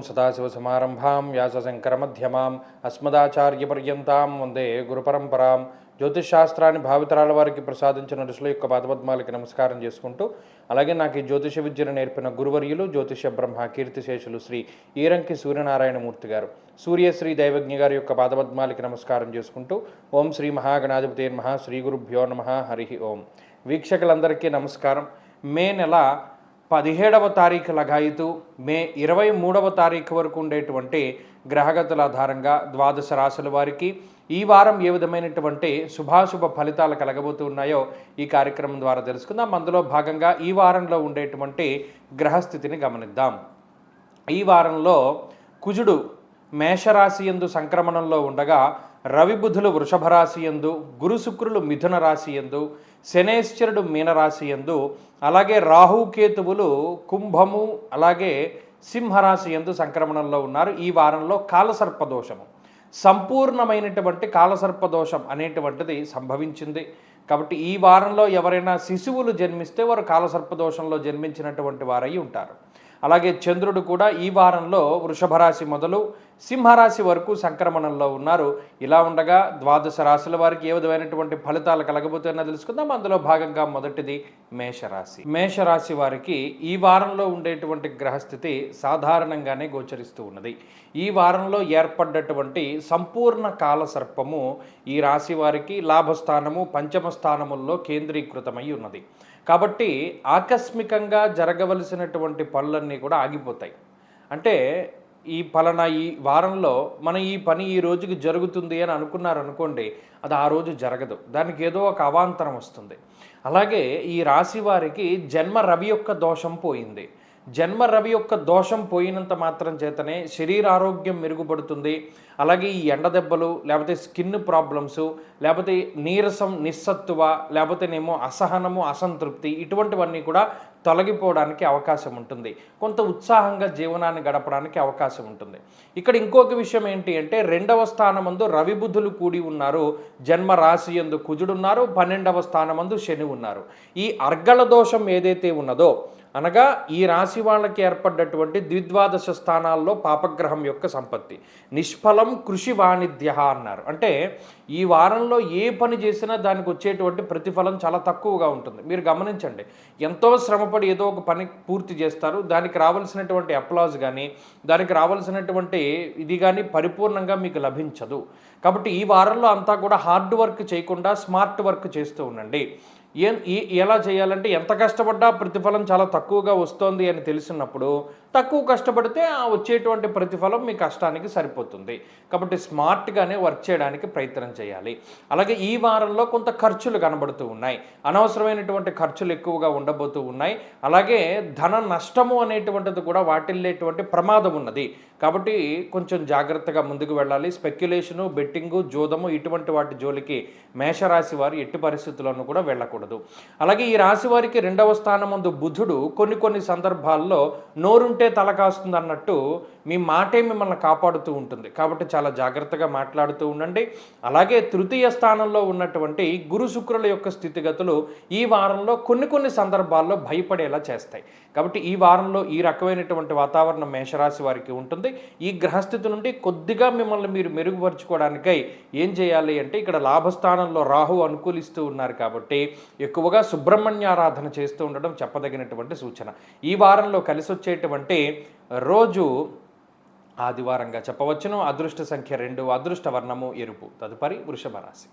సదాశివసమారంభాం వ్యాసశంకరమధ్యమాం అస్మదాచార్యపర్యంతాం వందే గురుపరంపరాం. జ్యోతిషాస్త్రాన్ని భావితరాల వారికి ప్రసాదించిన ఋషుల యొక్క పాదపద్మాలకి నమస్కారం చేసుకుంటూ, అలాగే నాకు ఈ జ్యోతిష విద్యను నేర్పిన గురువర్యులు జ్యోతిష బ్రహ్మ కీర్తిశేషులు శ్రీ ఈరంకి సూర్యనారాయణమూర్తి గారు, సూర్యశ్రీ దైవజ్ఞ గారి యొక్క పాదపద్మాలకి నమస్కారం చేసుకుంటూ, ఓం శ్రీ మహాగణాధిపతే నమః, శ్రీ గురుభ్యో నమః, హరి ఓం. వీక్షకులందరికీ నమస్కారం. మే నెల 17వ తారీఖు లగాయితూ మే 23వ తారీఖు వరకు ఉండేటువంటి గ్రహగతుల ఆధారంగా ద్వాదశ రాశుల వారికి ఈ వారం ఏ విధమైనటువంటి శుభాశుభ ఫలితాలు కలగబోతూ ఉన్నాయో ఈ కార్యక్రమం ద్వారా తెలుసుకుందాం. అందులో భాగంగా ఈ వారంలో ఉండేటువంటి గ్రహస్థితిని గమనిద్దాం. ఈ వారంలో కుజుడు మేషరాశి యందు సంక్రమణంలో ఉండగా, రవి బుధులు వృషభ రాశి యందు, గురు శుక్రులు మిథున రాశి యందు, శనేశ్వరుడు మీనరాశి యందు, అలాగే రాహుకేతువులు కుంభము అలాగే సింహరాశి యందు సంక్రమణంలో ఉన్నారు. ఈ వారంలో కాలసర్పదోషము, సంపూర్ణమైనటువంటి కాలసర్పదోషం అనేటువంటిది సంభవించింది. కాబట్టి ఈ వారంలో ఎవరైనా శిశువులు జన్మిస్తే వారు కాలసర్పదోషంలో జన్మించినటువంటి వారై ఉంటారు. అలాగే చంద్రుడు కూడా ఈ వారంలో వృషభ రాశి మొదలు సింహరాశి వరకు సంక్రమణంలో ఉన్నారు. ఇలా ఉండగా ద్వాదశ రాశుల వారికి ఏ విధమైనటువంటి ఫలితాలు కలగబోతున్నా తెలుసుకుందాం. అందులో భాగంగా మొదటిది మేషరాశి. మేషరాశి వారికి ఈ వారంలో ఉండేటువంటి గ్రహస్థితి సాధారణంగానే గోచరిస్తూ ఉన్నది. ఈ వారంలో ఏర్పడ్డటువంటి సంపూర్ణ కాల సర్పము ఈ రాశి వారికి లాభస్థానము పంచమ స్థానముల్లో కేంద్రీకృతమై ఉన్నది. కాబట్టి ఆకస్మికంగా జరగవలసినటువంటి పనులన్నీ కూడా ఆగిపోతాయి. అంటే ఈ పలానా ఈ వారంలో మనం ఈ పని ఈ రోజుకి జరుగుతుంది అని అనుకున్నారనుకోండి, అది ఆ రోజు జరగదు, దానికి ఏదో ఒక అవాంతరం వస్తుంది. అలాగే ఈ రాశి వారికి జన్మ రవి యొక్క దోషం పోయింది. జన్మ రవి యొక్క దోషం పోయినంత మాత్రం చేతనే శరీర ఆరోగ్యం మెరుగుపడుతుంది. అలాగే ఈ ఎండ దెబ్బలు, లేకపోతే స్కిన్ ప్రాబ్లమ్స్, లేకపోతే నీరసం నిస్సత్తువ, లేకపోతేనేమో అసహనము అసంతృప్తి, ఇటువంటివన్నీ కూడా తొలగిపోవడానికి అవకాశం ఉంటుంది. కొంత ఉత్సాహంగా జీవనాన్ని గడపడానికి అవకాశం ఉంటుంది. ఇక్కడ ఇంకొక విషయం ఏంటి అంటే, 2వ స్థానమందు రవి బుధులు కూడి ఉన్నారు. జన్మ రాశి యందు కుజుడున్నారు, 12వ స్థానమందు శని ఉన్నారు. ఈ అర్గళ దోషం ఏదైతే ఉన్నదో, అనగా ఈ రాశి వాళ్ళకి ఏర్పడ్డటువంటి ద్విద్వాదశ స్థానాల్లో పాపగ్రహం యొక్క సంపత్తి, నిష్ఫలం కృషి వాణిజ్య అన్నారు. అంటే ఈ వారంలో ఏ పని చేసినా దానికి వచ్చేటువంటి ప్రతిఫలం చాలా తక్కువగా ఉంటుంది. మీరు గమనించండి, ఎంతో శ్రమపడి ఏదో ఒక పని పూర్తి చేస్తారు, దానికి రావాల్సినటువంటి అప్లాజ్ కానీ దానికి రావాల్సినటువంటి ఇది కానీ పరిపూర్ణంగా మీకు లభించదు. కాబట్టి ఈ వారంలో అంతా కూడా హార్డ్ వర్క్ చేయకుండా స్మార్ట్ వర్క్ చేస్తూ ఉండండి. ఎలా చేయాలంటే, ఎంత కష్టపడ్డా ప్రతిఫలం చాలా తక్కువగా వస్తుంది అని తెలిసినప్పుడు తక్కువ కష్టపడితే ఆ వచ్చేటువంటి ప్రతిఫలం మీ కష్టానికి సరిపోతుంది. కాబట్టి స్మార్ట్గానే వర్క్ చేయడానికి ప్రయత్నం చేయాలి. అలాగే ఈ వారంలో కొంత ఖర్చులు కనబడుతూ ఉన్నాయి, అనవసరమైనటువంటి ఖర్చులు ఎక్కువగా ఉండబోతూ ఉన్నాయి. అలాగే ధన నష్టము అనేటువంటిది కూడా వాటిల్లేటువంటి ప్రమాదం ఉన్నది. కాబట్టి కొంచెం జాగ్రత్తగా ముందుకు వెళ్ళాలి. స్పెక్యులేషను, బెట్టింగు, జోదము ఇటువంటి వాటి జోలికి మేషరాశి వారు ఎట్టి పరిస్థితుల్లోనూ కూడా వెళ్ళకూడదు. అలాగే ఈ రాశి వారికి 2వ స్థానమందు బుధుడు కొన్ని సందర్భాల్లో నోరుంటే తల కాస్తుంది అన్నట్టు మీ మాటే మిమ్మల్ని కాపాడుతూ ఉంటుంది. కాబట్టి చాలా జాగ్రత్తగా మాట్లాడుతూ ఉండండి. అలాగే 3వ స్థానంలో ఉన్నటువంటి గురు శుక్రుల యొక్క స్థితిగతులు ఈ వారంలో కొన్ని సందర్భాల్లో భయపడేలా చేస్తాయి. కాబట్టి ఈ వారంలో ఈ రకమైనటువంటి వాతావరణం మేషరాశి వారికి ఉంటుంది. ఈ గ్రహస్థితి నుండి కొద్దిగా మిమ్మల్ని మీరు మెరుగుపరుచుకోవడానికై ఏం చేయాలి అంటే, ఇక్కడ లాభస్థానంలో రాహు అనుకూలిస్తూ ఉన్నారు కాబట్టి ఎక్కువగా సుబ్రహ్మణ్యారాధన చేస్తూ ఉండడం చెప్పదగినటువంటి సూచన. ఈ వారంలో కలిసి వచ్చేటువంటి రోజు ఆదివారంగా చెప్పవచ్చును. అదృష్ట సంఖ్య 2, అదృష్ట వర్ణము ఎరుపు. తదుపరి వృషభ రాశి.